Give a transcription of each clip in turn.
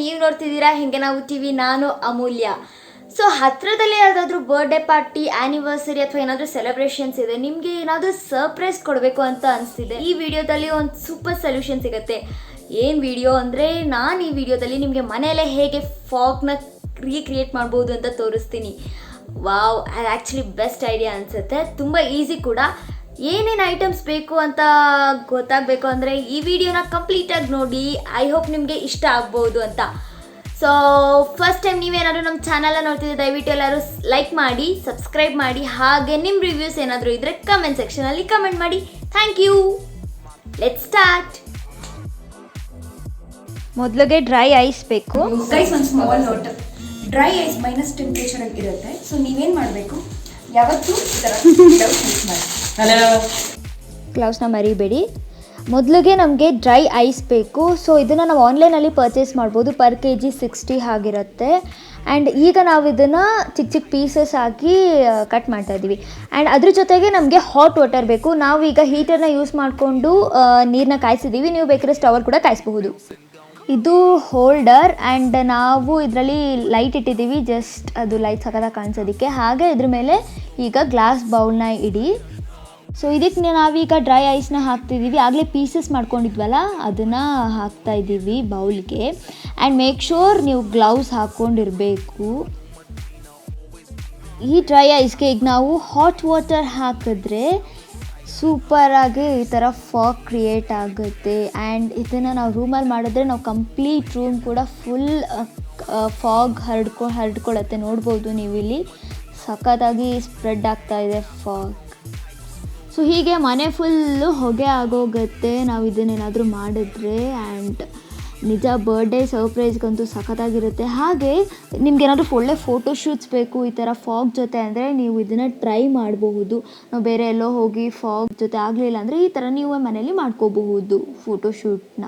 ನೀವು ನೋಡ್ತಿದ್ದೀರಾ ಹೆಂಗೆನಾವು ಟಿವಿ. ನಾನು ಅಮೂಲ್ಯ. ಸೊ ಹತ್ರದಲ್ಲಿ ಯಾವುದಾದ್ರೂ ಬರ್ಡೇ ಪಾರ್ಟಿ, ಆ್ಯನಿವರ್ಸರಿ ಅಥವಾ ಏನಾದರೂ ಸೆಲೆಬ್ರೇಷನ್ಸ್ ಇದೆ, ನಿಮಗೆ ಏನಾದರೂ ಸರ್ಪ್ರೈಸ್ ಕೊಡಬೇಕು ಅಂತ ಅನಿಸ್ತಿದೆ, ಈ ವಿಡಿಯೋದಲ್ಲಿ ಒಂದು ಸೂಪರ್ ಸೊಲ್ಯೂಷನ್ ಸಿಗುತ್ತೆ. ಏನು ವಿಡಿಯೋ ಅಂದರೆ, ನಾನು ಈ ವಿಡಿಯೋದಲ್ಲಿ ನಿಮಗೆ ಮನೆಯಲ್ಲೇ ಹೇಗೆ ಫಾಗ್ನ ರೀಕ್ರಿಯೇಟ್ ಮಾಡ್ಬೋದು ಅಂತ ತೋರಿಸ್ತೀನಿ. ವಾವ್, ಅದು ಆ್ಯಕ್ಚುಲಿ ಬೆಸ್ಟ್ ಐಡಿಯಾ ಅನಿಸುತ್ತೆ. ತುಂಬ ಈಸಿ ಕೂಡ. ಏನೇನು ಐಟಮ್ಸ್ ಬೇಕು ಅಂತ ಗೊತ್ತಾಗಬೇಕು ಅಂದರೆ ಈ ವಿಡಿಯೋನ ಕಂಪ್ಲೀಟಾಗಿ ನೋಡಿ. ಐ ಹೋಪ್ ನಿಮಗೆ ಇಷ್ಟ ಆಗ್ಬೋದು ಅಂತ. ಸೊ ಫಸ್ಟ್ ಟೈಮ್ ನೀವೇನಾದರೂ ನಮ್ಮ ಚಾನಲ್ನ ನೋಡ್ತಿದ್ದೆ, ದಯವಿಟ್ಟು ಎಲ್ಲರೂ ಲೈಕ್ ಮಾಡಿ, ಸಬ್ಸ್ಕ್ರೈಬ್ ಮಾಡಿ, ಹಾಗೆ ನಿಮ್ಮ ರಿವ್ಯೂಸ್ ಏನಾದರೂ ಇದ್ದರೆ ಕಮೆಂಟ್ ಸೆಕ್ಷನಲ್ಲಿ ಕಮೆಂಟ್ ಮಾಡಿ. Thank you. Let's start. ಮೊದಲಿಗೆ ಡ್ರೈ ಐಸ್ ಬೇಕು. ಗೈಸ್, ಒಂದು small note, dry ice minus ಟೆಂಪ್ರೇಚರಲ್ಲಿ ಇರುತ್ತೆ. ಸೊ ನೀವೇನು ಮಾಡಬೇಕು, ಯಾವತ್ತೂ ಈ ಥರ ಗ್ಲೌಸ್ ಯೂಸ್ ಮಾಡಿ. ಗ್ಲೌಸ್ನ ಮರಿಬೇಡಿ. ಮೊದಲಿಗೆ ನಮಗೆ ಡ್ರೈ ಐಸ್ ಬೇಕು. ಸೊ ಇದನ್ನು ನಾವು ಆನ್ಲೈನಲ್ಲಿ ಪರ್ಚೇಸ್ ಮಾಡ್ಬೋದು. ಪರ್ kg 60 ಆಗಿರುತ್ತೆ. ಆ್ಯಂಡ್ ಈಗ ನಾವು ಇದನ್ನು ಚಿಕ್ಕ ಚಿಕ್ಕ ಪೀಸಸ್ ಹಾಕಿ ಕಟ್ ಮಾಡ್ತಾ ಇದ್ದೀವಿ. ಆ್ಯಂಡ್ ಅದ್ರ ಜೊತೆಗೆ ನಮಗೆ ಹಾಟ್ ವಾಟರ್ ಬೇಕು. ನಾವು ಈಗ ಹೀಟರ್ನ ಯೂಸ್ ಮಾಡಿಕೊಂಡು ನೀರನ್ನ ಕಾಯಿಸಿದ್ದೀವಿ. ನೀವು ಬೇಕಾದ್ರೆ ಸ್ಟವರ್ ಕೂಡ ಕಾಯಿಸಬಹುದು. ಇದು ಹೋಲ್ಡರ್ ಆ್ಯಂಡ್ ನಾವು ಇದರಲ್ಲಿ ಲೈಟ್ ಇಟ್ಟಿದ್ದೀವಿ, ಜಸ್ಟ್ ಅದು ಲೈಟ್ ಸಕತ್ತಾಗಿ ಕಾಣಿಸೋದಕ್ಕೆ. ಹಾಗೆ ಇದ್ರ ಮೇಲೆ ಈಗ ಗ್ಲಾಸ್ ಬೌಲ್ನ ಇಡಿ. ಸೊ ಇದಕ್ಕೆ ನಾವೀಗ ಡ್ರೈ ಐಸ್ನ ಹಾಕ್ತಿದ್ದೀವಿ. ಆಗಲೇ ಪೀಸಸ್ ಮಾಡ್ಕೊಂಡಿದ್ವಲ್ಲ, ಅದನ್ನು ಹಾಕ್ತಾ ಇದ್ದೀವಿ ಬೌಲ್ಗೆ. ಆ್ಯಂಡ್ ಮೇಕ್ ಶೋರ್ ನೀವು ಗ್ಲೌಸ್ ಹಾಕ್ಕೊಂಡಿರಬೇಕು. ಈ ಡ್ರೈ ಐಸ್ಗೆ ಈಗ ನಾವು ಹಾಟ್ ವಾಟರ್ ಹಾಕಿದ್ರೆ ಸೂಪರಾಗಿ ಈ ಥರ ಫಾಗ್ ಕ್ರಿಯೇಟ್ ಆಗುತ್ತೆ. ಆ್ಯಂಡ್ ಇದನ್ನು ನಾವು ರೂಮಲ್ಲಿ ಮಾಡಿದ್ರೆ ನಾವು ಕಂಪ್ಲೀಟ್ ರೂಮ್ ಕೂಡ ಫುಲ್ ಫಾಗ್ ಹರಡ್ಕೊಳ್ಳುತ್ತೆ. ನೋಡ್ಬೋದು ನೀವು ಇಲ್ಲಿ ಸಖತ್ತಾಗಿ ಸ್ಪ್ರೆಡ್ ಆಗ್ತಾ ಇದೆ ಫಾಗ್. ಸೊ ಹೀಗೆ ಮನೆ ಫುಲ್ಲು ಹೊಗೆ ಆಗೋಗುತ್ತೆ ನಾವು ಇದನ್ನೇನಾದರೂ ಮಾಡಿದ್ರೆ. ಆ್ಯಂಡ್ ನಿಜ ಬರ್ಡೇ ಸರ್ಪ್ರೈಸ್ಗಂತೂ ಸಖತ್ತಾಗಿರುತ್ತೆ. ಹಾಗೆ ನಿಮ್ಗೇನಾದರೂ ಒಳ್ಳೆ ಫೋಟೋಶೂಟ್ಸ್ ಬೇಕು ಈ ಥರ ಫಾಗ್ ಜೊತೆ ಅಂದರೆ ನೀವು ಇದನ್ನು ಟ್ರೈ ಮಾಡಬಹುದು. ನಾವು ಬೇರೆ ಎಲ್ಲೋ ಹೋಗಿ ಫಾಗ್ ಜೊತೆ ಆಗಲಿಲ್ಲ ಅಂದರೆ ಈ ಥರ ನೀವು ಮನೇಲಿ ಮಾಡ್ಕೋಬಹುದು ಫೋಟೋಶೂಟ್ನ.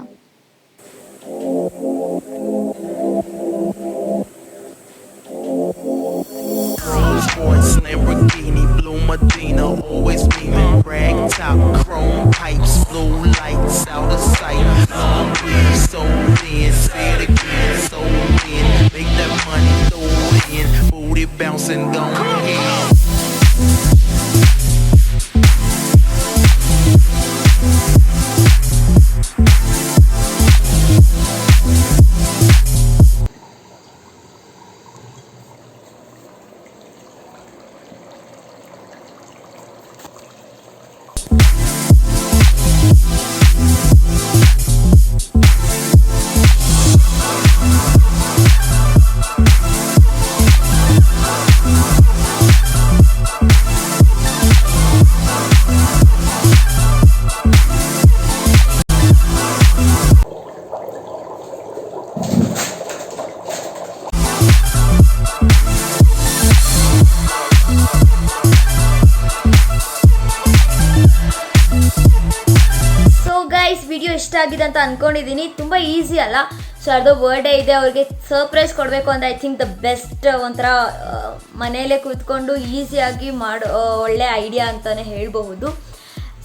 Lamborghini, blue Medina, always beaming, rag top, chrome pipes, blue lights out of sight. Long weed, so thin, say it again, so thin. Make that money, throw it in, booty bouncing, gone ahead. Video ಇಷ್ಟ ಆಗಿದೆ ಅಂತ ಅಂದ್ಕೊಂಡಿದ್ದೀನಿ. ತುಂಬ easy ಅಲ್ಲ. So ಯಾರ್ದೋ birthday ಇದೆ, ಅವ್ರಿಗೆ surprise ಕೊಡಬೇಕು ಅಂದರೆ ಐ ಥಿಂಕ್ ದ ಬೆಸ್ಟ್ ಒಂಥರ ಮನೆಯಲ್ಲೇ ಕೂತ್ಕೊಂಡು ಈಸಿಯಾಗಿ ಮಾಡೋ ಒಳ್ಳೆ ಐಡಿಯಾ ಅಂತಲೇ ಹೇಳಬಹುದು.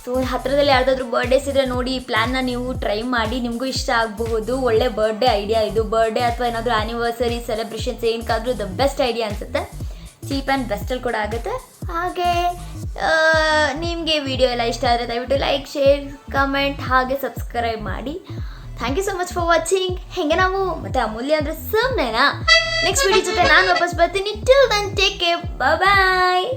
ಸೊ ಹತ್ತಿರದಲ್ಲಿ ಯಾರ್ದಾದ್ರೂ ಬರ್ಡೇಸ್ ಇದ್ದರೆ ನೋಡಿ, ಈ ಪ್ಲ್ಯಾನ್ನ ನೀವು ಟ್ರೈ ಮಾಡಿ, ನಿಮಗೂ ಇಷ್ಟ ಆಗಬಹುದು. ಒಳ್ಳೆ ಬರ್ಡೇ ಐಡಿಯಾ ಇದು. ಬರ್ಡೇ ಅಥವಾ ಏನಾದರೂ ಆ್ಯನಿವರ್ಸರಿ ಸೆಲೆಬ್ರೇಷನ್ಸ್ ಏನಕ್ಕಾದರೂ ದ ಬೆಸ್ಟ್ ಐಡಿಯಾ ಅನಿಸುತ್ತೆ. ಚೀಪ್ ಆ್ಯಂಡ್ ಬೆಸ್ಟಲ್ಲಿ ಕೂಡ ಆಗುತ್ತೆ. ಹಾಗೆ ನಿಮಗೆ ವಿಡಿಯೋ ಎಲ್ಲ ಇಷ್ಟ ಆದರೆ ದಯವಿಟ್ಟು ಲೈಕ್, ಶೇರ್, ಕಮೆಂಟ್ ಹಾಗೆ ಸಬ್ಸ್ಕ್ರೈಬ್ ಮಾಡಿ. Thank you so much for watching. ಹೆಂಗೆ ನಾವು ಮತ್ತೆ ಅಮೂಲ್ಯ ಅಂದರೆ ಸುಮ್ಮನೆನಾ. ನೆಕ್ಸ್ಟ್ ವಿಡಿಯೋ ಜೊತೆ ನಾನು ವಾಪಸ್ ಬರ್ತೀನಿ. ಟಿಲ್ ದೆನ್ ಟೇಕ್ ಕೇರ್, ಬಾಯ್.